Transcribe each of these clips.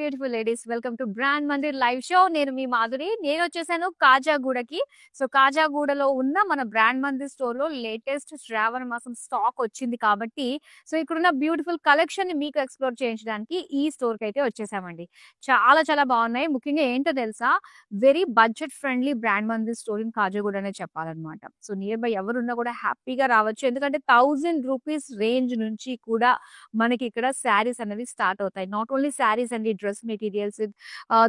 Beautiful ladies, welcome to brand Mandir live show. నేను మీ మాధురి. నేను వచ్చేసాను కాజాగూడకి. సో కాజాగూడలో ఉన్న మన బ్రాండ్ మందిర్ స్టోర్ లో లేటెస్ట్ శ్రావణ మాసం స్టాక్ వచ్చింది కాబట్టి సో ఇక్కడున్న బ్యూటిఫుల్ కలెక్షన్ ని మీకు ఎక్స్ప్లోర్ చేయించడానికి ఈ స్టోర్ కి అయితే వచ్చేసామండి. చాలా చాలా బాగున్నాయి. ముఖ్యంగా ఏంటో తెలుసా, very budget friendly brand Mandir store in Khajaguda అనే చెప్పాలన్నమాట. సో నియర్ బై ఎవరున్నా కూడా హ్యాపీగా రావచ్చు. ఎందుకంటే 1000 రూపీస్ రేంజ్ నుంచి కూడా మనకి ఇక్కడ శారీస్ అనేవి స్టార్ట్ అవుతాయి. నాట్ ఓన్లీ శారీస్ అండి, dress materials,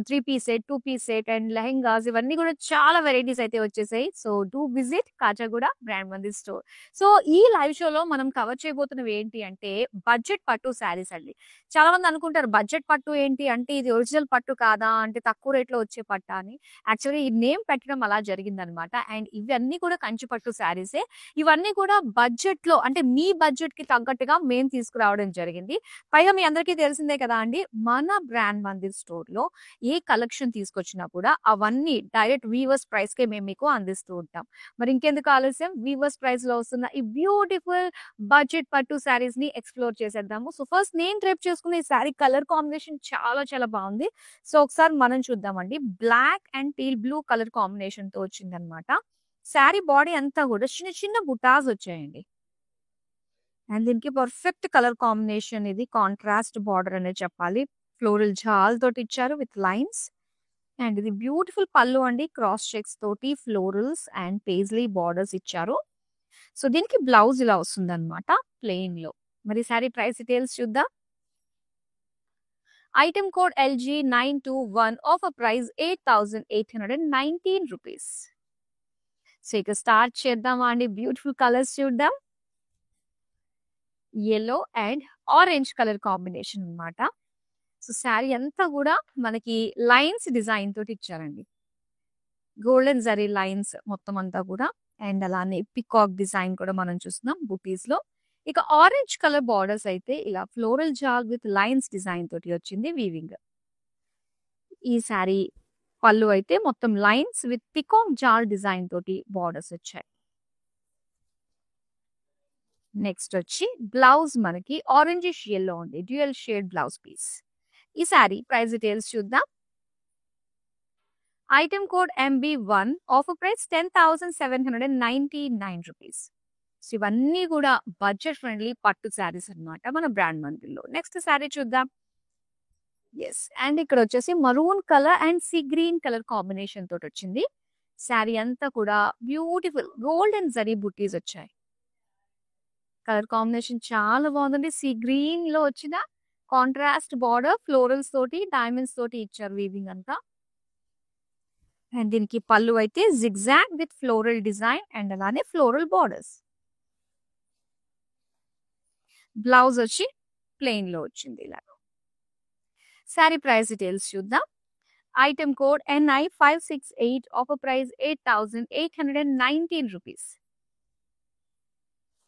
3 piece set, 2 piece set and lehengas, ఇవన్నీ కూడా చాలా వెరైటీస్ అయితే వచ్చేసాయి. So do visit Kajaguda brand Mandir store. So ఈ లైవ్ షోలో మనం కవర్ చేయబోతున్నవి ఏంటి అంటే బడ్జెట్ పట్టు శారీస్ అండి. చాలా మంది అనుకుంటారు బడ్జెట్ పట్టు ఏంటి అంటే ఇది ఒరిజినల్ పట్టు కాదా, అంటే తక్కువ రేట్ లో వచ్చే పట్ట అని. యాక్చువల్గా ఈ నేమ్ పెట్టడం అలా జరిగిందనమాట. అండ్ ఇవన్నీ కూడా కంచి పట్టు శారీసే. ఇవన్నీ కూడా బడ్జెట్ లో, అంటే మీ బడ్జెట్ కి తగ్గట్టుగా మేము తీసుకురావడం జరిగింది. పైగా మీ అందరికీ తెలిసిందే కదా అండి, మన బ్రాండ్ మందిర్ స్టోర్ లో ఏ కలెక్షన్ తీసుకొచ్చినా కూడా అవన్నీ డైరెక్ట్ వీవర్స్ ప్రైస్ కే మేము మీకు అందిస్తూ ఉంటాం. మరి ఇంకెందుకు ఆలస్యం, వీవర్స్ ప్రైస్ లో వస్తున్న ఈ బ్యూటిఫుల్ బడ్జెట్ పట్టు శారీస్ ని ఎక్స్ప్లోర్ చేసేద్దాము. సో ఫస్ట్ నేను డ్రేప్ చేసుకున్న ఈ శారీ కలర్ కాంబినేషన్ చాలా చాలా బాగుంది. సో ఒకసారి మనం చూద్దామండి. Black and teal blue colour combination తో వచ్చిందనమాట. శారీ బాడీ అంతా కూడా చిన్న చిన్న బుటాస్ వచ్చాయండి. అండ్ దీనికి పర్ఫెక్ట్ కలర్ కాంబినేషన్, ఇది కాంట్రాస్ట్ బార్డర్ అనే చెప్పాలి. ఫ్లోరల్ జాల్ తోటి ఇచ్చారు విత్ లైన్స్. అండ్ ఇది బ్యూటిఫుల్ పళ్ళు అండి, క్రాస్ చెక్స్ తోటి ఫ్లోరల్స్ అండ్ పేజ్లీ బార్డర్స్ ఇచ్చారు. సో దీనికి బ్లౌజ్ ఇలా వస్తుంది అనమాట ప్లెయిన్ లో. మరి సారీ ప్రైస్ డీటెయిల్స్ చూద్దాం. Item code LG921, offer price 8819 rupees. So ఇక స్టార్ట్ చేద్దామా అండి. బ్యూటిఫుల్ కలర్స్ చూద్దాం. yellow and orange colour combination అన్నమాట. సో శారీ అంతా కూడా మనకి లైన్స్ డిజైన్ తోటి ఇచ్చారండి. గోల్డెన్ జరీ లైన్స్ మొత్తం అంతా కూడా. అండ్ అలానే పికాక్ డిజైన్ కూడా మనం చూస్తున్నాం బుటీస్ లో. ఇక ఆరెంజ్ కలర్ బార్డర్స్ అయితే ఇలా floral jaal with lines design తోటి వచ్చింది వీవింగ్. ఈ శారీ పళ్ళు అయితే మొత్తం lines with peacock jaal design తోటి బార్డర్స్ వచ్చాయి. నెక్స్ట్ వచ్చి బ్లౌజ్ మనకి ఆరెంజిష్ ఎల్లో ఉంది, డ్యూయల్ షేడ్ బ్లౌజ్ పీస్. ఈ శారీ ప్రైస్ డీటెయిల్స్ చూద్దాం. Item code MB1, offer price 10,799 rupees. So ఇవన్నీ కూడా బడ్జెట్ ఫ్రెండ్లీ పట్టు శారీస్ అన్నమాట మన బ్రాండ్ మందిర్లో. నెక్స్ట్ శారీ చూద్దాం. ఎస్, అండ్ ఇక్కడ వచ్చేసి maroon colour and sea green colour combination తోటి వచ్చింది. శారీ అంతా కూడా బ్యూటిఫుల్ గోల్డెన్ జరీ బుటీస్ వచ్చాయి. కలర్ కాంబినేషన్ చాలా బాగుందండి. సీ గ్రీన్ లో వచ్చిన కాంట్రాస్ట్ బార్డర్, ఫ్లోరల్స్ తోటి డైమండ్స్ తోటి ఇచ్చారు వీవింగ్ అంతా. అండ్ దీనికి పళ్ళు అయితే zigzag with floral design and అలానే ఫ్లోరల్ బార్డర్స్. బ్లౌజ్ వచ్చి ప్లెయిన్ లో వచ్చింది ఇలా. శారీ ప్రైస్ డీటెయిల్స్ చూద్దాం. Item code NI568, offer price 8,819 rupees.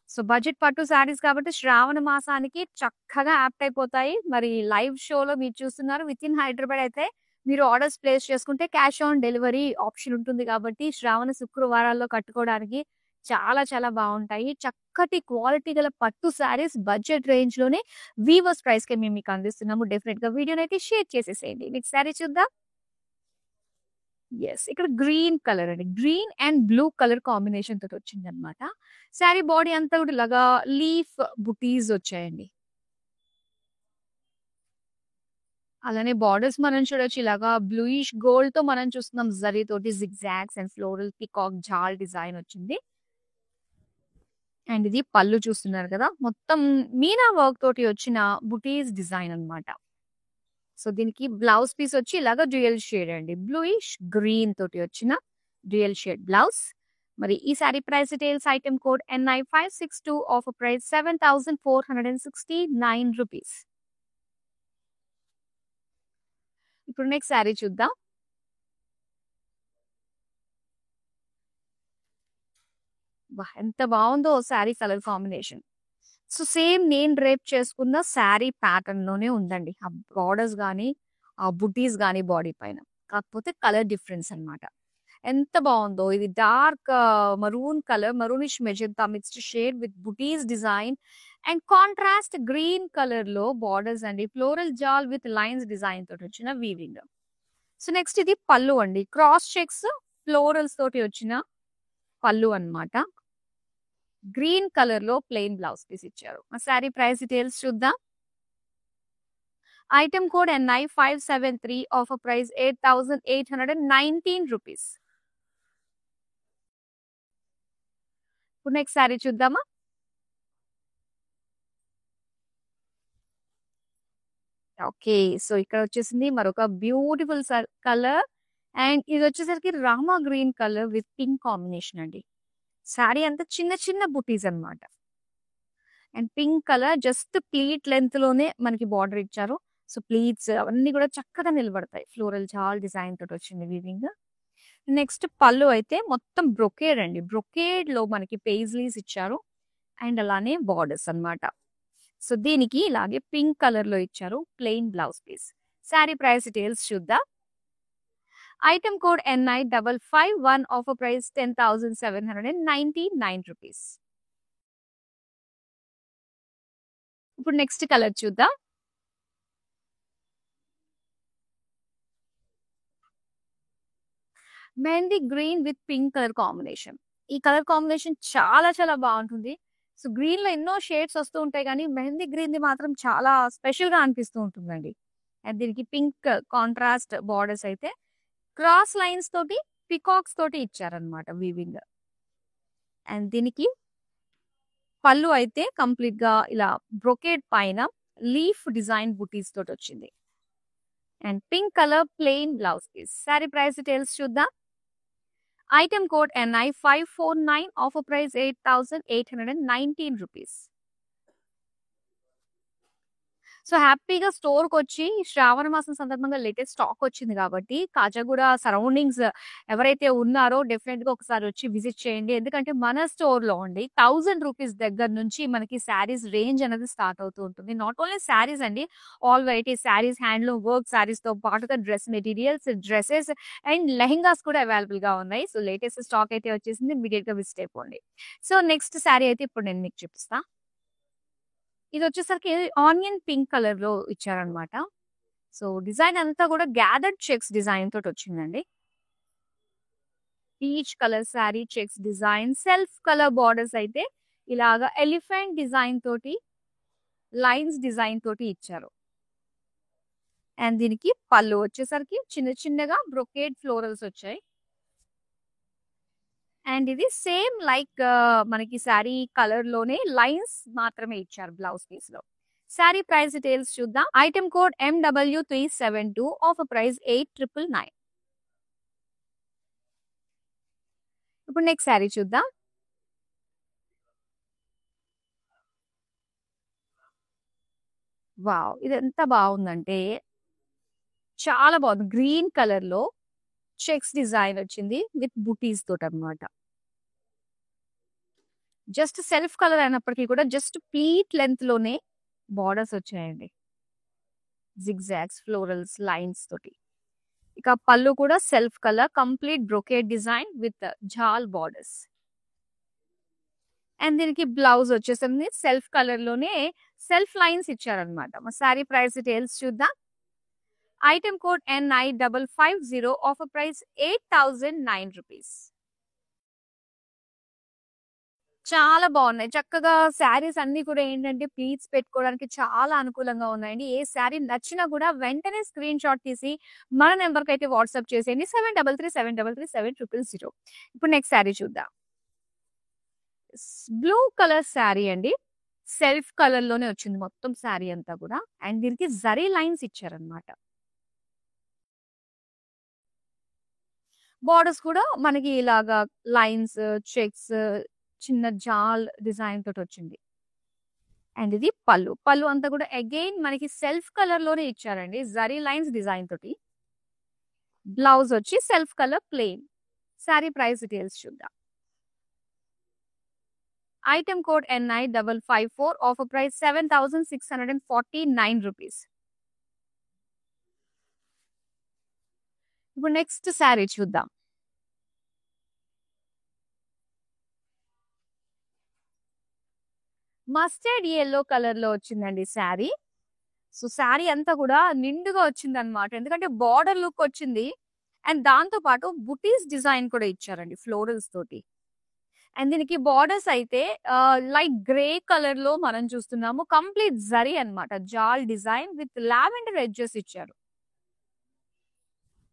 So budget పట్టు శారీస్ కాబట్టి శ్రావణ మాసానికి చక్కగా యాప్ట్ అయిపోతాయి. మరి లైవ్ షోలో మీరు చూస్తున్నారు, విత్ ఇన్ హైదరాబాద్ అయితే మీరు ఆర్డర్స్ ప్లేస్ చేసుకుంటే క్యాష్ ఆన్ డెలివరీ ఆప్షన్ ఉంటుంది కాబట్టి శ్రావణ శుక్రవారాల్లో కట్టుకోవడానికి చాలా చాలా బాగుంటాయి. చక్కటి క్వాలిటీ గల పట్టు శారీస్ బడ్జెట్ రేంజ్ లోనే వీవర్స్ ప్రైస్ కి మేము మీకు అందిస్తున్నాము. డెఫినెట్ గా వీడియోని అయితే షేర్ చేసేసేయండి. నెక్స్ట్ శారీ చూద్దాం. ఎస్, ఇక్కడ గ్రీన్ కలర్ అండి, green and blue colour combination తోటి వచ్చింది అనమాట. శారీ బాడీ అంతా కూడా ఇలాగా లీఫ్ బుటీస్ వచ్చాయండి. అలానే బార్డర్స్ మనం చూడొచ్చు, ఇలాగా బ్లూయిష్ గోల్డ్ తో మనం చూస్తున్నాం. జరీ తోటి zigzags and floral peacock jaal design వచ్చింది. అండ్ ఇది పళ్ళు చూస్తున్నారు కదా, మొత్తం మీనా వర్క్ తోటి వచ్చిన బుటీస్ డిజైన్ అన్నమాట. సో దీనికి బ్లౌజ్ పీస్ వచ్చి ఇలాగా డ్యూయల్ షేడ్ అండి, బ్లూయిష్ గ్రీన్ తోటి వచ్చిన డ్యూయల్ షేడ్ బ్లౌజ్. మరి ఈ sorry price details item code NI562, offer price 7,469 rupees. ఇప్పుడు నెక్స్ట్ శారీ చూద్దాం. ఎంత బాగుందో sari colour combination. So same నేను డ్రేప్ చేసుకున్న శారీ ప్యాటర్న్ లోనే ఉందండి. ఆ బార్డర్స్ కానీ ఆ బుటీస్ కానీ బాడీ పైన, కాకపోతే కలర్ డిఫరెన్స్ అన్నమాట. ఎంత బాగుందో ఇది. Dark maroon colour, maroonish magenta mixed shade with butis design and contrast green colour లో బార్డర్స్ అండి. Floral jaal with lines design తోటి వచ్చిన వీవింగ్. సో నెక్స్ట్ ఇది పళ్ళు అండి. క్రాస్ చెక్స్ ఫ్లోరల్స్ తోటి వచ్చిన పళ్ళు అన్నమాట. గ్రీన్ కలర్ లో ప్లెయిన్ బ్లౌజ్ పీస్ ఇచ్చారు. మా శారీ ప్రైస్ డీటెయిల్స్ చూద్దాం. Item code NI 573, offer price 8,819 rupees. ఇప్పుడు నెక్స్ట్ శారీ చూద్దామా. ఓకే, సో ఇక్కడ వచ్చేసింది మరొక బ్యూటిఫుల్ కలర్ అండ్ ఇది వచ్చేసరికి Rama green colour with pink combination అండి. శారీ అంతా చిన్న చిన్న బుటీస్ అన్నమాట. And pink colour just pleat length లోనే మనకి బార్డర్ ఇచ్చారు. సో ప్లీట్స్ అవన్నీ కూడా చక్కగా నిలబడతాయి. ఫ్లోరల్ జాల్ డిజైన్ తోటి వచ్చింది వీవింగ్. నెక్స్ట్ పళ్ళు అయితే మొత్తం బ్రొకేడ్ అండి. బ్రొకేడ్ లో మనకి పేజ్లీస్ ఇచ్చారు అండ్ అలానే బార్డర్స్ అన్నమాట. సో దీనికి ఇలాగే పింక్ కలర్ లో ఇచ్చారు plain blouse piece. Sari price details చూద్దాం. Item code NI 551, offer price 10,799 rupees. ఇప్పుడు నెక్స్ట్ కలర్ చూద్దాం. Mehndi green with pink colour combination. ఈ కలర్ కాంబినేషన్ చాలా చాలా బాగుంటుంది. సో గ్రీన్ లో ఎన్నో షేడ్స్ వస్తూ ఉంటాయి కానీ మెహందీ గ్రీన్ ది మాత్రం చాలా స్పెషల్ గా అనిపిస్తూ ఉంటుందండి. అండ్ దీనికి పింక్ కాంట్రాస్ట్ బార్డర్స్ అయితే క్రాస్ లైన్స్ తోటి పికాక్స్ తోటి ఇచ్చారనమాట వీవింగ్. అండ్ దీనికి పళ్ళు అయితే కంప్లీట్ గా ఇలా బ్రొకేడ్ పైన లీఫ్ డిజైన్ బుటీస్ తోటి వచ్చింది. And pink colour plain blouse piece. Sari price details చూద్దాం. Item code NI 549, offer price 8,819 rupees. So హ్యాపీగా స్టోర్ కి వచ్చి శ్రావణ మాసం సందర్భంగా లేటెస్ట్ స్టాక్ వచ్చింది కాబట్టి కాజాగూడ సరౌండింగ్స్ ఎవరైతే ఉన్నారో డెఫినెట్ గా ఒకసారి వచ్చి విజిట్ చేయండి. ఎందుకంటే మన స్టోర్ లో అండి 1,000 రూపీస్ దగ్గర నుంచి మనకి శారీస్ రేంజ్ అనేది స్టార్ట్ అవుతూ ఉంటుంది. నాట్ ఓన్లీ శారీస్ అండి, all varieties saris, handloom work saris తో పాటుగా dress materials, dresses and lehengas కూడా అవైలబుల్ గా ఉన్నాయి. సో లేటెస్ట్ స్టాక్ అయితే వచ్చేసింది, ఇమీడియట్ గా విజిట్ అయిపోండి. సో నెక్స్ట్ శారీ అయితే ఇప్పుడు నేను మీకు చూపిస్తా. ఇది వచ్చేసరికి ఆనియన్ పింక్ కలర్ లో ఇచ్చారనమాట. సో డిజైన్ అంతా కూడా గ్యాదర్డ్ చెక్స్ డిజైన్ తోటి వచ్చిందండి. Peach colour sari checks design, self colour borders అయితే ఇలాగా ఎలిఫెంట్ డిజైన్ తోటి లైన్స్ డిజైన్ తోటి ఇచ్చారు. అండ్ దీనికి పళ్ళు వచ్చేసరికి చిన్న చిన్నగా బ్రొకేడ్ ఫ్లోరల్స్ వచ్చాయి. అండ్ ఇది సేమ్ లైక్ మనకి శారీ కలర్ లోనే లైన్స్ మాత్రమే ఇచ్చారు బ్లౌజ్ పీస్ లో. శారీ ప్రైస్ డీటెయిల్స్ చూద్దాం. Item code MW372, offer price 8,999. ఇప్పుడు నెక్స్ట్ శారీ చూద్దాం. వావ్, ఇది ఎంత బాగుందంటే చాలా బాగుంది. గ్రీన్ కలర్ లో చెక్స్ డిజైన్ వచ్చింది విత్ బుటీస్ తోటి అన్నమాట. జస్ట్ సెల్ఫ్ కలర్ అయినప్పటికీ కూడా జస్ట్ ప్లీట్ లెంత్ లోనే బార్డర్స్ వచ్చాయండి. జిగ్జాగ్స్ ఫ్లోరల్స్ లైన్స్ తోటి. ఇక పళ్ళు కూడా self colour complete brocade design with jaal borders. And దీనికి బ్లౌజ్ వచ్చేసింది సెల్ఫ్ కలర్ లోనే సెల్ఫ్ లైన్స్ ఇచ్చారనమాట. మా శారీ ప్రైస్ డీటెయిల్స్ చూద్దాం. Item code NI 550, offer price 8,009 rupees. చాలా బాగున్నాయి. చక్కగా శారీస్ అన్ని కూడా ఏంటంటే ప్లీట్స్ పెట్టుకోవడానికి చాలా అనుకూలంగా ఉన్నాయండి. ఏ శారీ నచ్చినా కూడా వెంటనే స్క్రీన్ షాట్ తీసి మన నెంబర్ కి అయితే వాట్సాప్ చేసేయండి 7337337000. ఇప్పుడు నెక్స్ట్ శారీ చూద్దాం. బ్లూ కలర్ శారీ అండి. సెల్ఫ్ కలర్ లోనే వచ్చింది మొత్తం శారీ అంతా కూడా. అండ్ దీనికి జరీ లైన్స్ ఇచ్చారనమాట. బార్డర్స్ కూడా మనకి ఇలాగా లైన్స్ చెక్స్ చిన్న జాల్ డిజైన్ తోటి వచ్చింది. అండ్ ఇది పళ్ళు. పళ్ళు అంతా కూడా అగైన్ మనకి సెల్ఫ్ కలర్ లోనే ఇచ్చారండి, జరీ లైన్స్ డిజైన్ తోటి. బ్లౌజ్ వచ్చి self colour plain. Sari price details చూద్దాం. Item code NI 554, offer price 7,649 rupees. ఇప్పుడు నెక్స్ట్ శారీ చూద్దాం. మస్టర్డ్ యెల్లో కలర్ లో వచ్చిందండి శారీ. సో శారీ అంతా కూడా నిండుగా వచ్చిందన్నమాట. ఎందుకంటే బార్డర్ లుక్ వచ్చింది. అండ్ దాంతో పాటు బుటీస్ డిజైన్ కూడా ఇచ్చారండి ఫ్లోరల్స్ తోటి. అండ్ దీనికి బార్డర్స్ అయితే లైట్ గ్రే కలర్ లో మనం చూస్తున్నాము. కంప్లీట్ జరీ అన్నమాట. Jaal design with lavender edges ఇచ్చారు.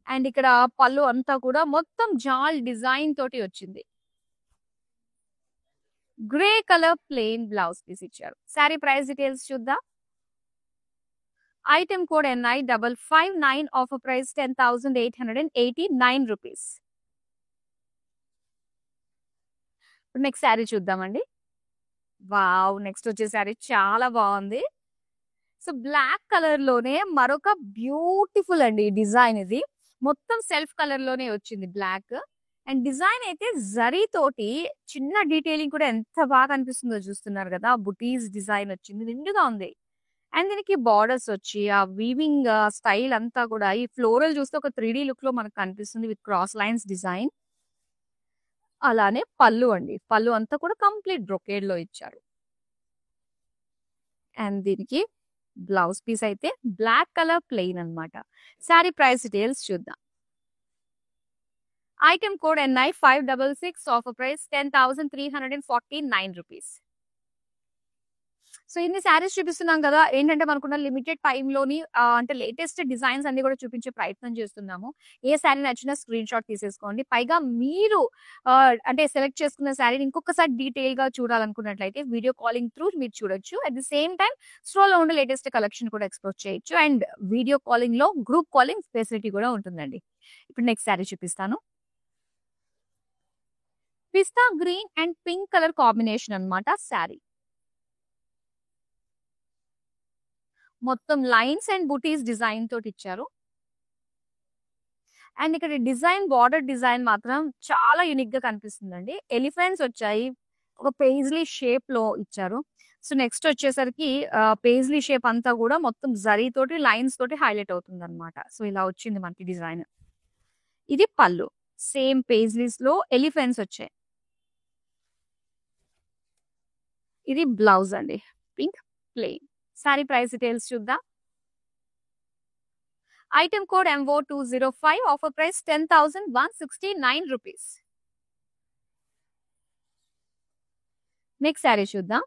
అండ్ ఇక్కడ పళ్ళు అంతా కూడా మొత్తం జాల్ డిజైన్ తోటి వచ్చింది. Grey colour plain blouse piece ఇచ్చారు. శారీ ప్రైస్ డీటెయిల్స్ చూద్దాం. Item code NI 559, offer price 10,889 rupees. Next sari చూద్దామండి. వావ్! నెక్స్ట్ వచ్చే శారీ చాలా బాగుంది. సో బ్లాక్ కలర్ లోనే మరొక బ్యూటిఫుల్ అండి డిజైన్ ఇది. మొత్తం సెల్ఫ్ కలర్ లోనే వచ్చింది బ్లాక్. అండ్ డిజైన్ అయితే జరీ తోటి చిన్న డీటెయిలింగ్ కూడా ఎంత బాగా అనిపిస్తుందో చూస్తున్నారు కదా. బుటీస్ డిజైన్ వచ్చింది, నిండుగా ఉంది. అండ్ దీనికి బార్డర్స్ వచ్చి ఆ వీవింగ్ స్టైల్ అంతా కూడా ఈ ఫ్లోరల్ చూస్తే ఒక 3D లుక్ లో మనకు కనిపిస్తుంది విత్ క్రాస్ లైన్స్ డిజైన్. అలానే పళ్ళు అండి. పళ్ళు అంతా కూడా కంప్లీట్ బ్రొకేడ్ లో ఇచ్చారు. అండ్ దీనికి బ్లౌజ్ పీస్ అయితే బ్లాక్ కలర్ ప్లెయిన్ అన్నమాట. శారీ ప్రైస్ డీటెయిల్స్ చూద్దాం. Item code NI 566, offer price 10,349 rupees. So ఇన్ని శారీస్ చూపిస్తున్నాం కదా. ఏంటంటే మనకున్న లిమిటెడ్ టైమ్ లోని అంటే లేటెస్ట్ డిజైన్స్ అన్ని కూడా చూపించే ప్రయత్నం చేస్తున్నాము. ఏ శారీ నచ్చినా స్క్రీన్ షాట్ తీసేసుకోండి. పైగా మీరు అంటే సెలెక్ట్ చేసుకున్న శారీని ఇంకొకసారి డీటెయిల్ గా చూడాలనుకున్నట్లయితే వీడియో కాలింగ్ త్రూ మీరు చూడొచ్చు. At the same time store లో ఉండే లేటెస్ట్ కలెక్షన్ కూడా ఎక్స్ప్లోర్ చేయొచ్చు. అండ్ వీడియో కాలింగ్ లో గ్రూప్ కాలింగ్ ఫెసిలిటీ కూడా ఉంటుందండి. ఇప్పుడు నెక్స్ట్ శారీ చూపిస్తాను. పిస్తా green and pink colour combination అన్నమాట శారీ. మొత్తం లైన్స్ అండ్ బుటీస్ డిజైన్ తోటి ఇచ్చారు. అండ్ ఇక్కడ డిజైన్ బార్డర్ డిజైన్ మాత్రం చాలా యూనిక్ గా కనిపిస్తుందండి. ఎలిఫెంట్స్ వచ్చాయి, ఒక పేజ్లీ షేప్ లో ఇచ్చారు. సో నెక్స్ట్ వచ్చేసరికి పేజ్లీ షేప్ అంతా కూడా మొత్తం జరీ తోటి లైన్స్ తోటి హైలైట్ అవుతుంది అనమాట. సో ఇలా వచ్చింది మనకి డిజైన్. ఇది పళ్ళు, సేమ్ పేజ్లీస్ లో ఎలిఫెంట్స్ వచ్చాయి. ఇది బ్లౌజ్ అండి, pink plain. Sari price details చూద్దాం. Item code MO 205, offer price 10,169 rupees. Next sari చూద్దాం.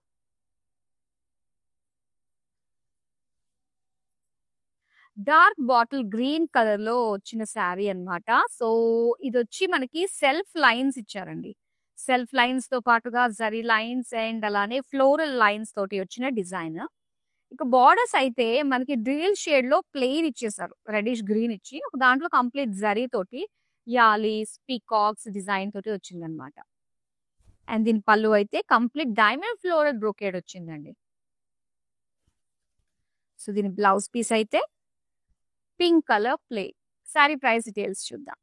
డార్క్ బాటిల్ గ్రీన్ కలర్ లో వచ్చిన శారీ అన్నమాట. సో ఇది వచ్చి మనకి సెల్ఫ్ లైన్స్ ఇచ్చారండి. సెల్ఫ్ లైన్స్ తో పాటుగా జరీ లైన్స్ అండ్ అలానే ఫ్లోరల్ లైన్స్ తోటి వచ్చిన డిజైన్. ఇక బార్డర్స్ అయితే మనకి డ్యూయల్ షేడ్ లో ప్లెయిన్ ఇచ్చేసారు, రెడిష్ గ్రీన్ ఇచ్చి దాంట్లో కంప్లీట్ జరీ తోటి యాలీస్ పీకాక్స్ డిజైన్ తోటి వచ్చిందనమాట. అండ్ దీని పళ్ళు అయితే కంప్లీట్ డైమండ్ ఫ్లోరల్ బ్రోకేడ్ వచ్చిందండి. సో దీని బ్లౌజ్ పీస్ అయితే pink colour plain. Sari price details చూద్దాం.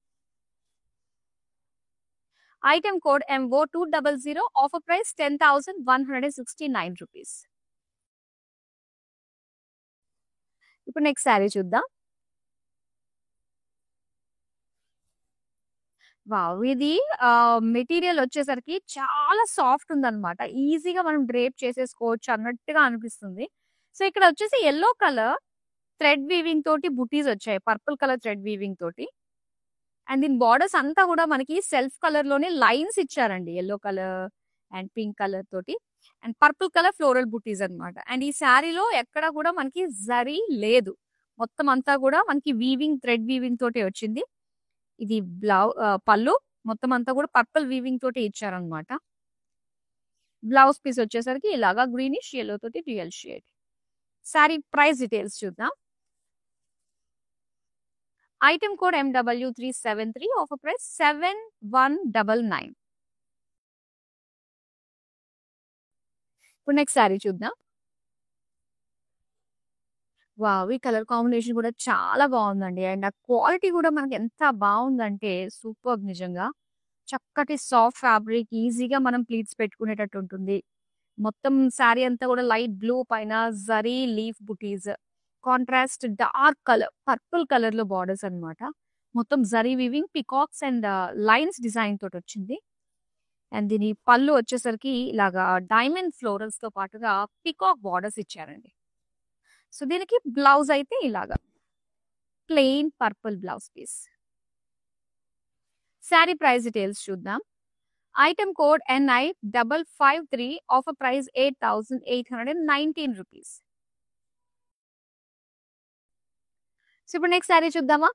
Item code MO 200, offer price 10,169 rupees. ఇప్పుడు నెక్స్ట్ శారీ చూద్దాం. వావ్! ఇది మెటీరియల్ వచ్చేసరికి చాలా సాఫ్ట్ ఉందన్నమాట. ఈజీగా మనం డ్రేప్ చేసేసుకోవచ్చు అన్నట్టుగా అనిపిస్తుంది. సో ఇక్కడ వచ్చేసి యెల్లో కలర్ థ్రెడ్ వీవింగ్ తోటి బుటీస్ వచ్చాయి, పర్పుల్ కలర్ థ్రెడ్ వీవింగ్ తోటి. అండ్ దీని బార్డర్స్ అంతా కూడా మనకి సెల్ఫ్ కలర్ లోనే లైన్స్ ఇచ్చారండి, yellow colour and pink colour తోటి. అండ్ పర్పుల్ కలర్ ఫ్లోరల్ బుటీస్ అన్నమాట. అండ్ ఈ శారీలో ఎక్కడ కూడా మనకి జరీ లేదు, మొత్తం అంతా కూడా మనకి వీవింగ్ థ్రెడ్ వీవింగ్ తోటి వచ్చింది. ఇది పళ్ళు మొత్తం అంతా కూడా పర్పుల్ వీవింగ్ తోటి ఇచ్చారనమాట. బ్లౌజ్ పీస్ వచ్చేసరికి ఇలాగా గ్రీనిష్ yellow తోటి dual shade. Sari price details చూద్దాం. Item code MW 373, offer price 7199. ఇప్పుడు నెక్స్ట్ శారీ చూద్దాం. వావ్! ఈ కలర్ కాంబినేషన్ కూడా చాలా బాగుందండి. అండ్ ఆ క్వాలిటీ కూడా మనకి ఎంత బాగుందంటే సూపర్బ్ నిజంగా. చక్కటి సాఫ్ట్ ఫ్యాబ్రిక్, ఈజీగా మనం ప్లీట్స్ పెట్టుకునేటట్టు ఉంటుంది. మొత్తం శారీ అంతా కూడా లైట్ బ్లూ పైన జరీ లీఫ్ బుటీస్, contrast dark colour purple colour లో బార్డర్స్ అన్నమాట. మొత్తం zari weaving peacocks and lines design తోటి వచ్చింది. అండ్ దీని పళ్ళు వచ్చేసరికి ఇలాగా డైమండ్ ఫ్లోరల్స్ తో పాటుగా పికాక్ బార్డర్స్ ఇచ్చారండి. సో దీనికి బ్లౌజ్ అయితే ఇలాగా plain purple blouse piece. Sari price details చూద్దాం. Item code NI553, offer price 8,819 rupees. So ఇప్పుడు నెక్స్ట్ శారీ చూద్దామా.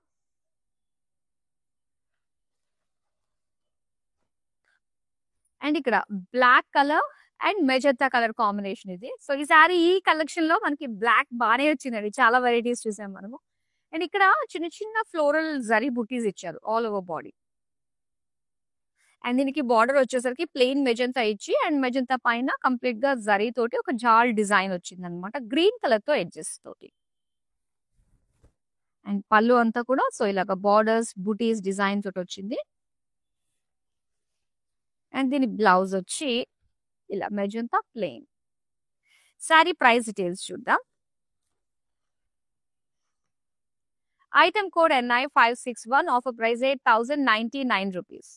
అండ్ ఇక్కడ black colour and magenta colour combination ఇది. సో ఈ సారీ ఈ కలెక్షన్ లో మనకి బ్లాక్ బానే వచ్చిందండి, చాలా వెరైటీస్ చూసాం మనము. అండ్ ఇక్కడ చిన్న చిన్న ఫ్లోరల్ జరీ బుటీస్ ఇచ్చారు ఆల్ ఓవర్ బాడీ. అండ్ దీనికి బార్డర్ వచ్చేసరికి ప్లెయిన్ మెజెంతా ఇచ్చి అండ్ మెజెంతా పైన కంప్లీట్ గా జరీ తోటి ఒక జాల్ డిజైన్ వచ్చింది అనమాట, గ్రీన్ కలర్ తో ఎడ్జెస్ తోటి. అండ్ పళ్ళు అంతా కూడా సో ఇలాగ బార్డర్స్ బుటీస్ డిజైన్ తోటి వచ్చింది. అండ్ దీని బ్లౌజ్ వచ్చి ఇలా magenta plain. Sari price details చూద్దాం. Item code NI561, offer price 8,099 rupees.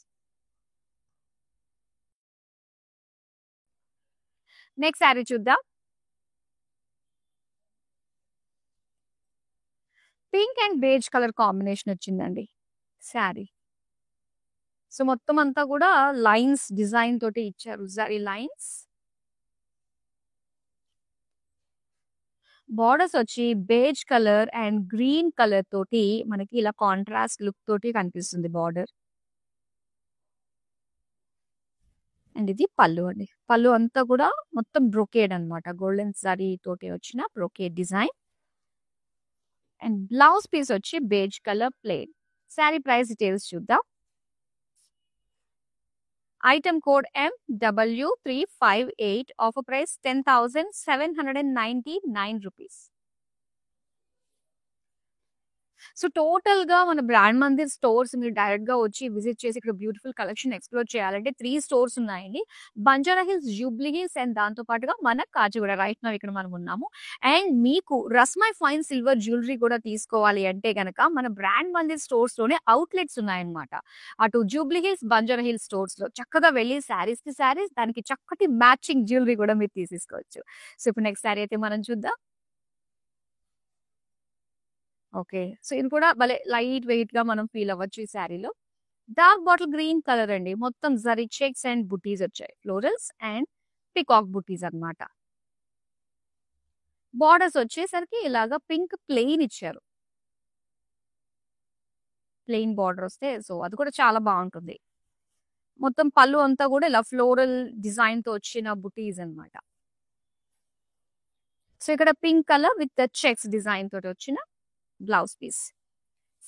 Next sari చూద్దాం. Pink and beige colour combination వచ్చిందండి శారీ. సో మొత్తం అంతా కూడా లైన్స్ డిజైన్ తోటి ఇచ్చారు, జరీ లైన్స్. బార్డర్స్ వచ్చి beige colour and green colour తోటి మనకి ఇలా కాంట్రాస్ట్ లుక్ తోటి కనిపిస్తుంది బార్డర్. అండ్ ఇది పళ్ళు అండి. పళ్ళు అంతా కూడా మొత్తం బ్రొకేడ్ అన్నమాట, గోల్డెన్ జరీ తోటి వచ్చిన brocade design. And blouse piece వచ్చి beige colour plain. Sari price details చూద్దాం. Item code MW358, offer price 10,799 rupees. So total గా మన బ్రాండ్ మందిర్ స్టోర్స్ మీరు డైరెక్ట్ గా వచ్చి విజిట్ చేసి ఇక్కడ బ్యూటిఫుల్ కలెక్షన్ ఎక్స్ప్లోర్ చేయాలంటే 3 స్టోర్స్ ఉన్నాయండి. Banjara hills, Jubilee hills and దాంతో పాటుగా మన కాచిగూడ. రైట్ నౌ ఇక్కడ మనం ఉన్నాము. అండ్ మీకు రస్మై ఫైన్ సిల్వర్ జ్యువెలరీ కూడా తీసుకోవాలి అంటే గనక మన బ్రాండ్ మందిర్ స్టోర్స్ లోనే అవుట్లెట్స్ ఉన్నాయన్నమాట. అటు Jubilee hills, Banjara hills stores లో చక్కగా వెళ్ళి శారీస్ కి శారీస్, దానికి చక్కటి మ్యాచింగ్ జ్యువెలరీ కూడా మీరు తీసుకోవచ్చు. సో ఇప్పుడు నెక్స్ట్ శారీ అయితే మనం చూద్దాం. ఓకే. సో ఇది కూడా భలే లైట్ వెయిట్ గా మనం ఫీల్ అవ్వచ్చు ఈ శారీలో. డార్క్ బాటిల్ గ్రీన్ కలర్ అండి, మొత్తం జరీ చెక్స్ అండ్ బుటీస్ వచ్చాయి, ఫ్లోరల్స్ అండ్ పికాక్ బుటీస్ అన్నమాట. బార్డర్స్ వచ్చేసరికి ఇలాగా పింక్ ప్లెయిన్ ఇచ్చారు, ప్లెయిన్ బార్డర్ వస్తే సో అది కూడా చాలా బాగుంటుంది. మొత్తం పళ్ళు అంతా కూడా ఇలా ఫ్లోరల్ డిజైన్ తో వచ్చిన బుటీస్ అన్నమాట. సో ఇక్కడ pink colour with checks design తోటి వచ్చిన blouse piece.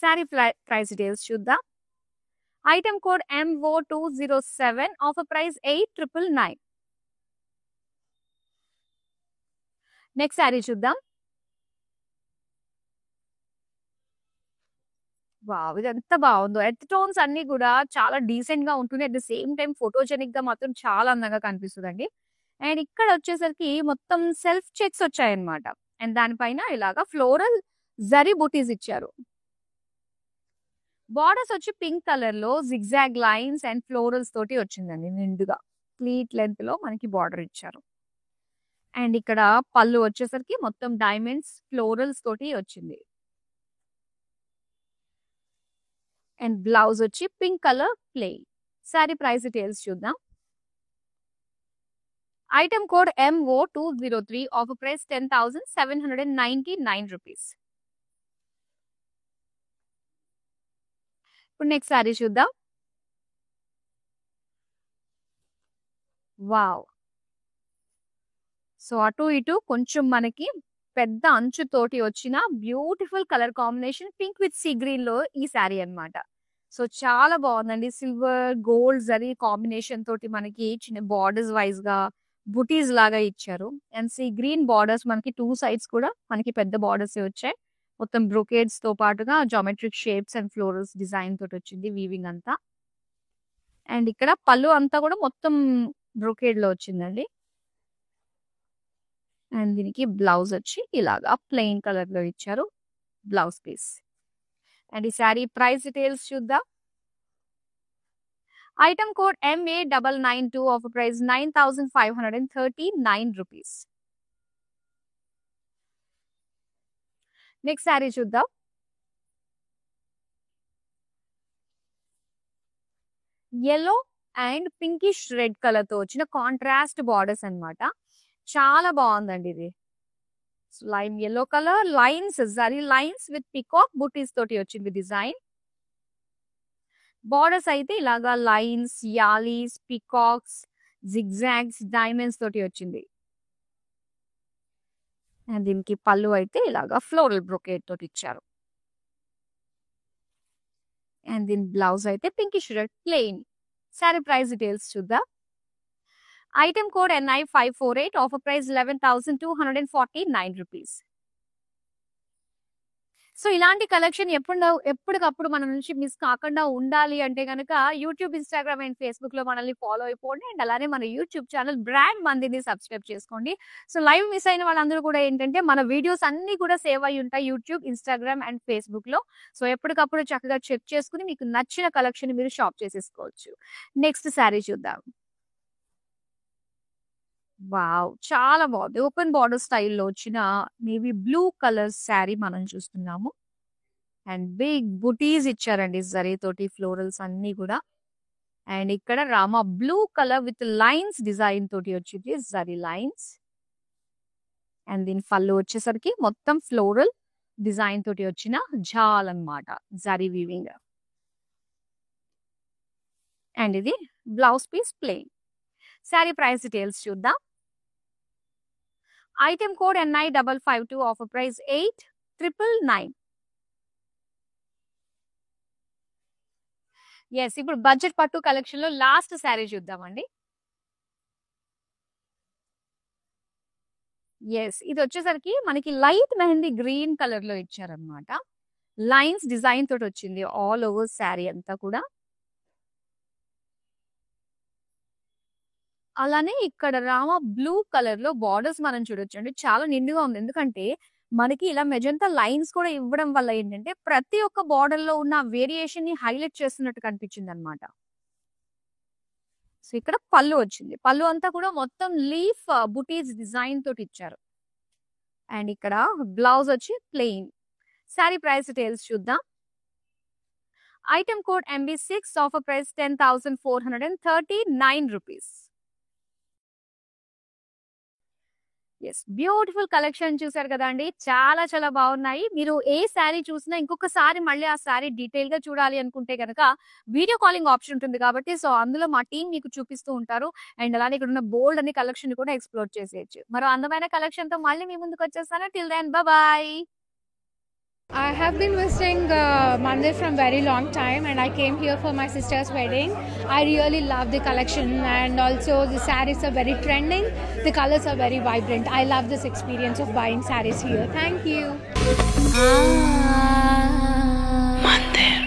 Sari price details చూద్దాం. Item code MO207, offer price 8,999. Next sari చూద్దాం. వావ్, ఇది ఎంత బాగుందో. ఎర్త్ టోన్స్ అన్ని కూడా చాలా డీసెంట్ గా ఉంటుంది, at the same time photogenic గా మాత్రం చాలా అందంగా కనిపిస్తుందండి. అండ్ ఇక్కడ వచ్చేసరికి మొత్తం సెల్ఫ్ చెక్స్ వచ్చాయన్నమాట. అండ్ దానిపైన ఇలాగా ఫ్లోరల్ జరీ బూటీస్ ఇచ్చారు. బార్డర్స్ వచ్చి పింక్ కలర్ లో జిగ్జాగ్ లైన్స్ అండ్ ఫ్లోరల్స్ తోటి వచ్చిందండి, నిండుగా ప్లీట్ లెంత్ లో మనకి బార్డర్ ఇచ్చారు. అండ్ ఇక్కడ పళ్ళు వచ్చేసరికి మొత్తం డైమండ్స్ ఫ్లోరల్స్ తోటి వచ్చింది. అండ్ బ్లౌజ్ వచ్చి pink colour plain. Sari price details చూద్దాం. Item code MO203, offer price 10,799 rupees. ఇప్పుడు నెక్స్ట్ శారీ చూద్దాం. వావ్, సో అటు ఇటు కొంచెం మనకి పెద్ద అంచుతోటి వచ్చిన beautiful colour combination pink with sea green లో ఈ శారీ అన్నమాట. సో చాలా బాగుందండి. సిల్వర్ గోల్డ్ జరీ కాంబినేషన్ తోటి మనకి చిన్న బార్డర్స్ వైజ్ గా బుటీస్ లాగా ఇచ్చారు. అండ్ సీ గ్రీన్ బార్డర్స్ మనకి 2 సైడ్స్ కూడా మనకి పెద్ద బార్డర్స్ వచ్చాయి. మొత్తం బ్రొకేడ్స్ తో పాటుగా geometric shapes and florals design తోటి వచ్చింది వీవింగ్ అంతా. అండ్ ఇక్కడ పళ్ళు అంతా కూడా మొత్తం బ్రొకేడ్ లో వచ్చిందండి. అండ్ దీనికి బ్లౌజ్ వచ్చి ఇలాగా ప్లెయిన్ కలర్ లో ఇచ్చారు బ్లౌజ్ పీస్. అండ్ ఈ శారీ ప్రైస్ డీటెయిల్స్ చూద్దాం. Item code MA992, offer price 9,539 rupees. Next sari చూద్దాం. yellow and pinkish red colour తో వచ్చిన కాంట్రాస్ట్ బార్డర్స్ అన్నమాట. చాలా బాగుందండి ఇది. Lime yellow colour lines, zari lines with peacock butis తోటి వచ్చింది డిజైన్. బార్డర్స్ అయితే ఇలాగా lines, yalis, peacocks, zigzags, diamonds తోటి వచ్చింది. అండ్ దీనికి పళ్ళు అయితే ఇలాగా ఫ్లోరల్ బ్రొకేట్ తోటి ఇచ్చారు. అండ్ దీని బ్లౌజ్ అయితే pinkish red plain. Sari price details చూద్దాం. Item code NI548, offer price 11,249 rupees. So ఇలాంటి కలెక్షన్ ఎప్పటికప్పుడు మన నుంచి మిస్ కాకుండా ఉండాలి అంటే కనుక యూట్యూబ్, ఇన్స్టాగ్రామ్ అండ్ ఫేస్బుక్ లో మనల్ని ఫాలో అయిపోండి. అండ్ అలానే మన యూట్యూబ్ ఛానల్ బ్రాండ్ మందిని సబ్స్క్రైబ్ చేసుకోండి. సో లైవ్ మిస్ అయిన వాళ్ళందరూ కూడా ఏంటంటే మన వీడియోస్ అన్ని కూడా సేవ్ అయి ఉంటాయి యూట్యూబ్, ఇన్స్టాగ్రామ్ అండ్ ఫేస్బుక్ లో. సో ఎప్పటికప్పుడు చక్కగా చెక్ చేసుకుని మీకు నచ్చిన కలెక్షన్ మీరు షాప్ చేసేసుకోవచ్చు. నెక్స్ట్ శారీ చూద్దాం. వావ్, చాలా బాగుంది. ఓపెన్ బార్డర్ స్టైల్లో వచ్చిన నేవీ బ్లూ కలర్ శారీ మనం చూస్తున్నాము. అండ్ బిగ్ బుటీస్ ఇచ్చారండి జరీ తోటి, ఫ్లోరల్స్ అన్ని కూడా. అండ్ ఇక్కడ Rama blue colour with lines design తోటి వచ్చింది, జరీ లైన్స్. అండ్ దీని పళ్ళు వచ్చేసరికి మొత్తం ఫ్లోరల్ డిజైన్ తోటి వచ్చిన జాల్ అన్నమాట, జరీ వీవింగ్. అండ్ ఇది blouse piece plain. Sari price details చూద్దాం. Item code NI552, offer price 8,999. Yes, ఇప్పుడు బడ్జెట్ పట్టు కలెక్షన్ లో లాస్ట్ శారీ చూద్దామండి. ఎస్, ఇది వచ్చేసరికి మనకి లైట్ మెహందీ గ్రీన్ కలర్ లో ఇచ్చారనమాట. లైన్స్ డిజైన్ తోటి వచ్చింది ఆల్ ఓవర్ శారీ అంతా కూడా. అలానే ఇక్కడ రామా బ్లూ కలర్ లో బార్డర్స్ మనం చూడొచ్చు అండి. చాలా నిండుగా ఉంది, ఎందుకంటే మనకి ఇలా మెజంతా లైన్స్ కూడా ఇవ్వడం వల్ల ఏంటంటే ప్రతి ఒక్క బార్డర్ లో ఉన్న వేరియేషన్ ని హైలైట్ చేస్తున్నట్టు కనిపించింది అనమాట. సో ఇక్కడ పళ్ళు వచ్చింది, పళ్ళు అంతా కూడా మొత్తం లీఫ్ బుటీస్ డిజైన్ తోటి ఇచ్చారు. అండ్ ఇక్కడ బ్లౌజ్ వచ్చి ప్లెయిన్. శారీ ప్రైస్ డీటెయిల్స్ చూద్దాం. Item code MB6, offer price 10,439 rupees. Yes, beautiful collection చూసారు కదా అండి, చాలా చాలా బాగున్నాయి. మీరు ఏ శారీ చూసినా ఇంకొకసారి మళ్ళీ ఆ శారీ డీటెయిల్ గా చూడాలి అనుకుంటే కనుక వీడియో కాలింగ్ ఆప్షన్ ఉంటుంది కాబట్టి, సో అందులో మా టీం మీకు చూపిస్తూ ఉంటారు. అండ్ అలానే ఇక్కడ ఉన్న బోల్డ్ అనే కలెక్షన్ కూడా ఎక్స్ప్లోర్ చేసేయచ్చు. మరో అందమైన కలెక్షన్ తో మళ్ళీ మీ ముందుకు వచ్చేస్తాను. Till then bye. I have been visiting Mandir from very long time, and I came here for my sister's wedding. I really love the collection, and also the sarees are very trending. The colors are very vibrant. I love this experience of buying sarees here. Thank you. Mandir.